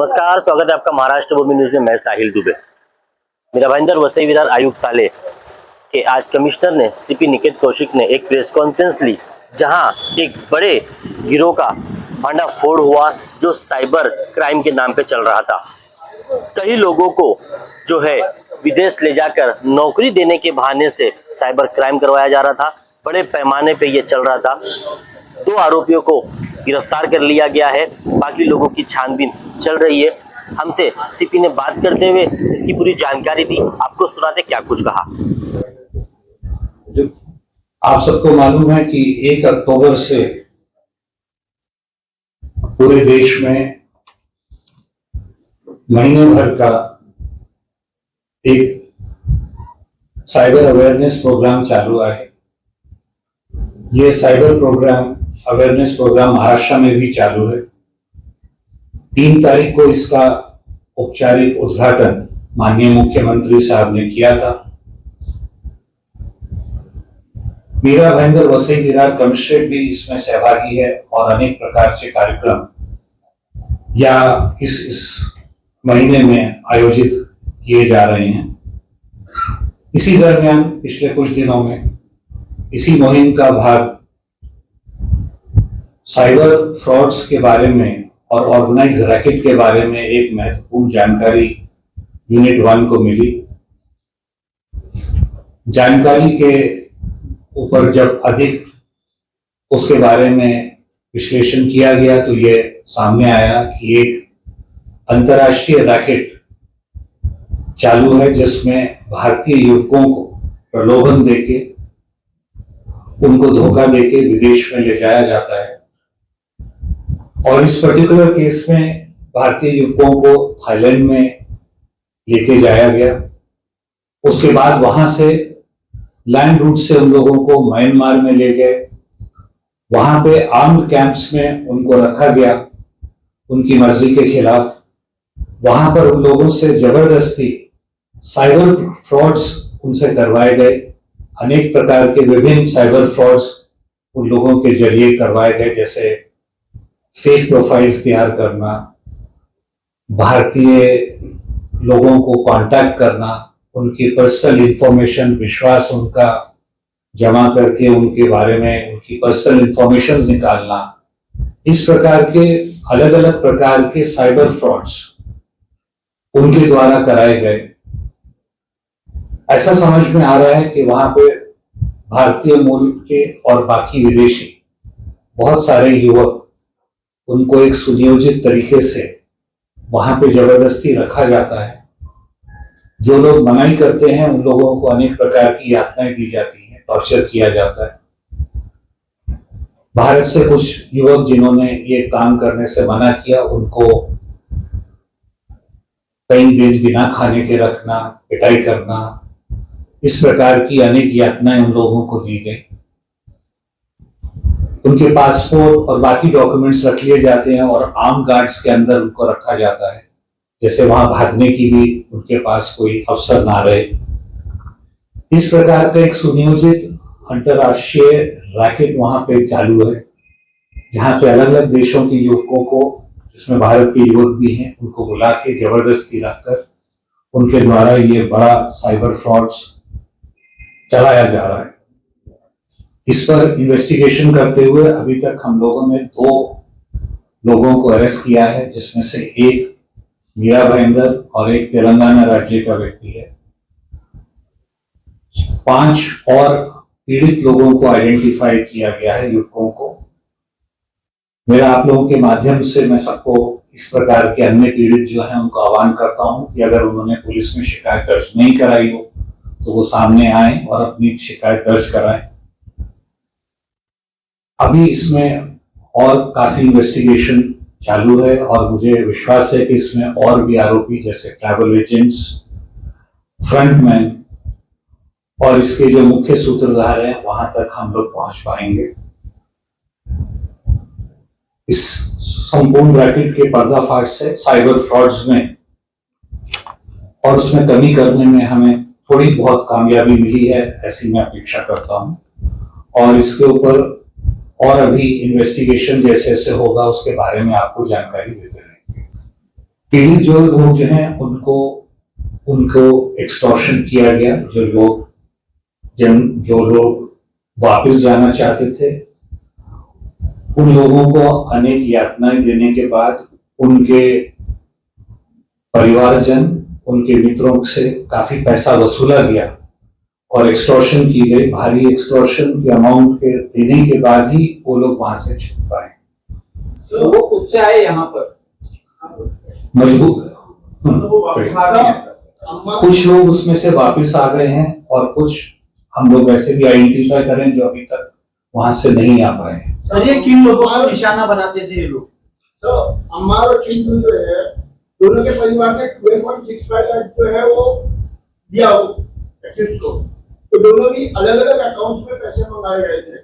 नमस्कार, स्वागत है आपका महाराष्ट्र भूमि न्यूज में। मैं साहिल दुबे। मेरा भाईंदर वसई विरार आयुक्तालय के आज कमिश्नर ने सीपी निकेत कौशिक ने एक प्रेस कॉन्फ्रेंस ली, जहां एक बड़े गिरोह का भंडाफोड़ हुआ जो साइबर क्राइम के नाम पे चल रहा था। कई लोगों को जो है विदेश ले जाकर नौकरी देने के बहाने से साइबर क्राइम करवाया जा रहा था। बड़े पैमाने पे ये चल रहा था। 2 आरोपियों को गिरफ्तार कर लिया गया है, बाकी लोगों की छानबीन चल रही है। हमसे सीपी ने बात करते हुए इसकी पूरी जानकारी दी। आपको सुनाते क्या कुछ कहा। आप सबको मालूम है कि 1 अक्टूबर से पूरे देश में महीने भर का एक साइबर अवेयरनेस प्रोग्राम चालू है। ये साइबर अवेयरनेस प्रोग्राम महाराष्ट्र में भी चालू है। 3 तारीख को इसका औपचारिक उद्घाटन माननीय मुख्यमंत्री साहब ने किया था। मेरा भाईंदर वसई विरार कमिश्नरेट भी इसमें सहभागी है और अनेक प्रकार के कार्यक्रम या इस महीने में आयोजित किए जा रहे हैं। इसी दरमियान पिछले कुछ दिनों में इसी मुहिम का भाग साइबर फ्रॉड्स के बारे में और ऑर्गेनाइज रैकेट के बारे में एक महत्वपूर्ण जानकारी यूनिट 1 को मिली। जानकारी के ऊपर जब अधिक उसके बारे में विश्लेषण किया गया तो ये सामने आया कि एक अंतर्राष्ट्रीय रैकेट चालू है, जिसमें भारतीय युवकों को प्रलोभन देके, उनको धोखा देके विदेश में ले जाया जाता है। और इस पर्टिकुलर केस में भारतीय युवकों को थाईलैंड में लेके जाया गया। उसके बाद वहां से लैंड रूट से उन लोगों को म्यांमार में ले गए। वहां पे आर्म्ड कैंप्स में उनको रखा गया उनकी मर्जी के खिलाफ। वहां पर उन लोगों से जबरदस्ती साइबर फ्रॉड्स उनसे करवाए गए। अनेक प्रकार के विभिन्न साइबर फ्रॉड्स उन लोगों के जरिए करवाए गए, जैसे फेक प्रोफाइल्स तैयार करना, भारतीय लोगों को कांटेक्ट करना, उनकी पर्सनल इंफॉर्मेशन, विश्वास उनका जमा करके उनके बारे में उनकी पर्सनल इंफॉर्मेशन निकालना। इस प्रकार के अलग अलग प्रकार के साइबर फ्रॉड्स उनके द्वारा कराए गए। ऐसा समझ में आ रहा है कि वहां पे भारतीय मूल के और बाकी विदेशी बहुत सारे युवक, उनको एक सुनियोजित तरीके से वहां पे जबरदस्ती रखा जाता है। जो लोग मनाही करते हैं उन लोगों को अनेक प्रकार की यातनाएं दी जाती हैं, टॉर्चर किया जाता है। भारत से कुछ युवक जिन्होंने ये काम करने से मना किया, उनको कई दिन बिना खाने के रखना, पिटाई करना, इस प्रकार की अनेक यातनाएं उन लोगों को दी गई। उनके पासपोर्ट और बाकी डॉक्यूमेंट्स रख लिए जाते हैं और आर्म गार्ड्स के अंदर उनको रखा जाता है, जैसे वहां भागने की भी उनके पास कोई अवसर ना रहे। इस प्रकार का एक सुनियोजित अंतर्राष्ट्रीय रैकेट वहां पे चालू है, जहां पे अलग अलग देशों के युवकों को, जिसमें भारत के युवक भी हैं, उनको बुला के जबरदस्ती रखकर उनके द्वारा ये बड़ा साइबर फ्रॉड्स चलाया जा रहा है। इस पर इन्वेस्टिगेशन करते हुए अभी तक हम लोगों ने 2 लोगों को अरेस्ट किया है, जिसमें से एक मीरा भाईंदर और एक तेलंगाना राज्य का व्यक्ति है। 5 और पीड़ित लोगों को आइडेंटिफाई किया गया है, युवकों को। मेरा आप लोगों के माध्यम से मैं सबको इस प्रकार के अन्य पीड़ित जो हैं उनको आह्वान करता हूं कि अगर उन्होंने पुलिस में शिकायत दर्ज नहीं कराई हो तो वो सामने आए और अपनी शिकायत दर्ज कराएं। अभी इसमें और काफी इन्वेस्टिगेशन चालू है और मुझे विश्वास है कि इसमें और भी आरोपी, जैसे ट्रैवल एजेंट्स, फ्रंटमैन और इसके जो मुख्य सूत्रधार हैं, वहां तक हम लोग पहुंच पाएंगे। इस संपूर्ण रैकेट के पर्दाफाश से साइबर फ्रॉड्स में और उसमें कमी करने में हमें थोड़ी बहुत कामयाबी मिली है, ऐसी मैं अपेक्षा करता हूं। और इसके ऊपर और अभी इन्वेस्टिगेशन जैसे जैसे होगा उसके बारे में आपको जानकारी देते रहेंगे। पीड़ित जो लोग जो हैं उनको एक्सटॉर्शन किया गया। जो लोग वापस जाना चाहते थे उन लोगों को अनेक यातनाएं देने के बाद उनके परिवारजन, उनके मित्रों से काफी पैसा वसूला गया और एक्सटॉर्शन की गई। भारी एक्सटॉर्शन के अमाउंट के देने के बाद ही वो लोग वहां से छूट पाए। तो वो खुद से आए यहाँ पर मजबूर कुछ लोग उसमें से वापस आ गए हैं और कुछ हम लोग ऐसे भी आइडेंटिफाई करें जो अभी तक वहां से नहीं आ पाए। सर ये किन लोगों को निशाना बनाते थे ये लोग? तो अम्मार और चिंटू जो है दोनों के परिवार ने 12.65 लाख जो है वो दिया एक्यूज को। तो दोनों भी अलग अलग अकाउंट्स में पैसे मंगाए गए थे।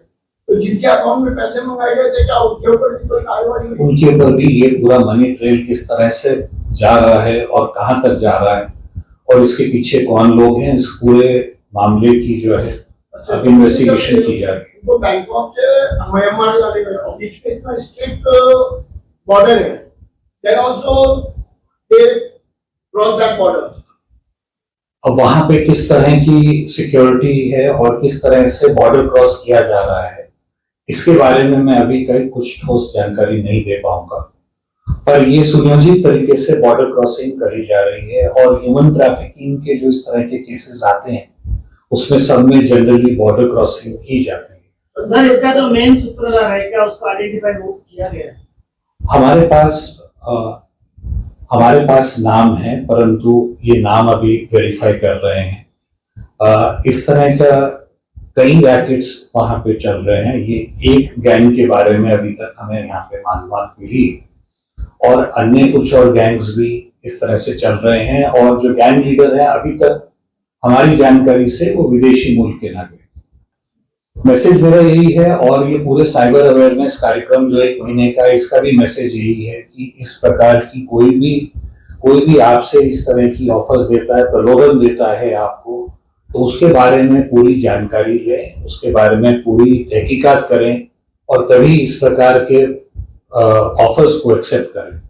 तो जिनके अकाउंट में पैसे मंगाए गए थे क्या उनके ऊपर भी कोई कार्रवाई हुई? उनके ऊपर भी ये पूरा मनी ट्रेल किस तरह से जा रहा है और कहां तक जा रहा है और इसके पीछे कौन लोग हैं, इस पूरे मामले की जो है अब इन्वेस्टिगेशन की जा रही है। वो बैंकॉक से म्यांमार जाने का बीच में इतना स्ट्रिक्ट बॉर्डर है। Then also they cross that border. अब वहां पे किस तरह की सिक्योरिटी है और किस तरह से बॉर्डर क्रॉस किया जा रहा है इसके बारे में मैं अभी कहीं कुछ ठोस जानकारी नहीं दे पाऊंगा, पर ये सुनियोजित तरीके से बॉर्डर क्रॉसिंग करी जा रही है और ह्यूमन ट्रैफिकिंग के जो इस तरह के केसेस आते हैं उसमें सब में जनरली बॉर्डर क्रॉसिंग की जाती है। सर इसका जो मेन सूत्रधार है क्या उसको आइडेंटिफाई किया गया है? हमारे पास नाम है परंतु ये नाम अभी वेरीफाई कर रहे हैं। इस तरह का कई रैकेट्स वहां पे चल रहे हैं। ये एक गैंग के बारे में अभी तक हमें यहाँ पे मालूमात मिली और अन्य कुछ और गैंग्स भी इस तरह से चल रहे हैं और जो गैंग लीडर है अभी तक हमारी जानकारी से वो विदेशी मूल के नागरिक। मैसेज मेरा यही है और ये पूरे साइबर अवेयरनेस कार्यक्रम जो 1 महीने का इसका भी मैसेज यही है कि इस प्रकार की कोई भी आपसे इस तरह की ऑफर्स देता है, प्रलोभन देता है आपको, तो उसके बारे में पूरी जानकारी लें, उसके बारे में पूरी तहकीकात करें और तभी इस प्रकार के ऑफर्स को एक्सेप्ट करें।